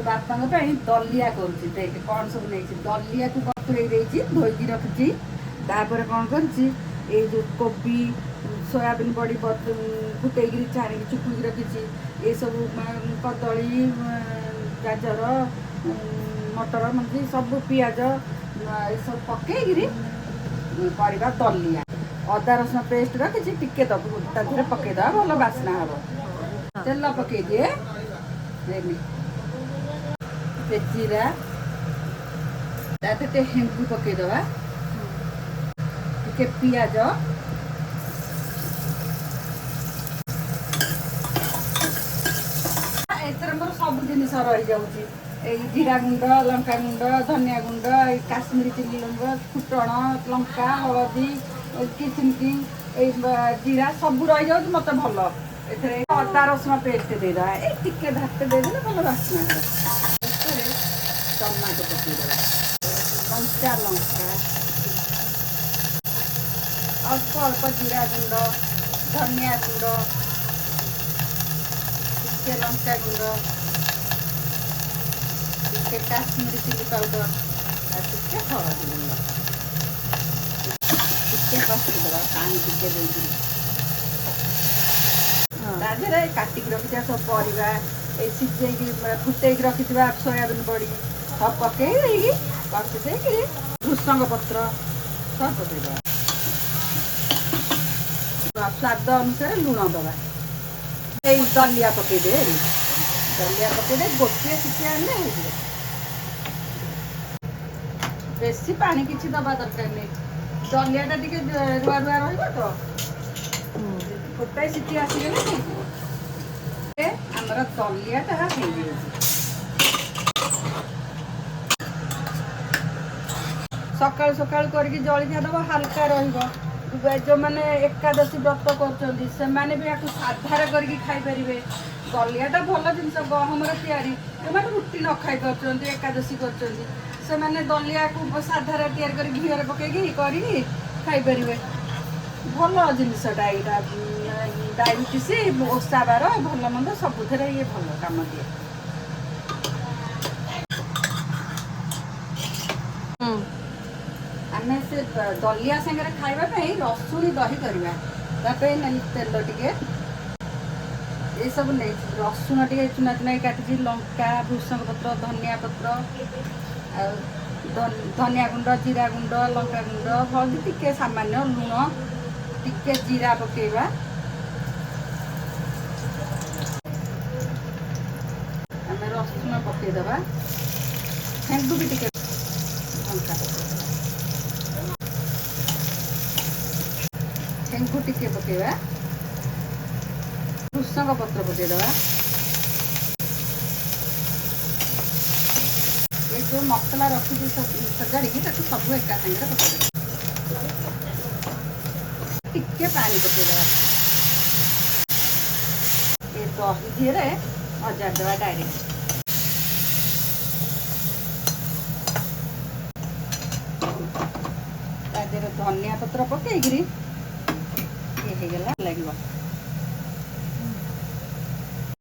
बापा दलिया करुच्ची देख कौन सब नहीं दलिया को बतुरे धोईकी रखी तापर कौन कर जो कोबी सोयाबीन बड़ी फुटे छाणी चुपुक रखी ये सब कदली गाजर मटर मंजी सब पियाज ये सब पकईकरी करवा दलिया अदा रसुण पेस्ट रखी टिके दबू तादेह पकईद भल बास्ना हम तेल पकई दिए जीरा ताते हेंगु पकईदवा टिके पियाज एथर मोर सब जिन रही जाऊँगी जीरा गुंड लंका गुंड धनिया गुंड काश्मीरी चिली गुंड फुटण लंका हलदी किचन किंग जीरा सब रही जाऊँ मत भल ए अदा रसुण पेस्ट देदा टिके भात देदेले भल बास्ना टमाटो पकईदे कंचा लंका अल्प अल्प जीरा गुंड धनिया गुंड टिके लंका गुंड टिके काश्मीरी चिली पाउडर और टिके हलदी गुंड टिके कषिदेवा पानी टिके देगी तादेह काटिक रखी सब परिवा सिझे फुटे रखी सोयाबीन बड़ी सब पकई कषि भृषंग पत्र सब पकईद स्वाद अनुसार लुण दबा दलिया पकईदे गोटे सिटी आने बेसी पानी किसी दबा दरकार नहीं दलियाटा टी रुआ रुआ रहा गोटाए सिटी आसीगले आमर दलियाटा सकाल सकाल करके जलिखा दब हाल्का जो मैंने एकादशी व्रत कर भी आपको साधार करके खाईपर दलियाटा भल जिन गहम जो रुटी न खाई पार्टी एकादशी कर दलिया को साधार तैयार कर घी पकईकी खाईपर भल जिनसटा यहाँ डायबिटीज ओषा बार भल मंद सबुथ ये भल कम दिए आम से दलिया सागर खावाई रसुणी दही करवा तेल टिके ये सब नहीं रसुण टे चुना चुना काटी लंका भृषंग पत्र धनिया पत्र धनिया गुंड जीरा गुंड लंका गुंड हल्दी टिके सामान्य लुण टिके जीरा पकेवा आम रसुण पकईदबा हेंगु भी टिके लंका हेंगु टिके पकेवा भृषंग पत्र पकईदबा ये जो मसला रखी सजाड़ी सब एका साइड पकईदे टिके पानी पकईदबा ये दही दिए हजारदेवा डायरेक्ट धनिया पत्र पकईकरी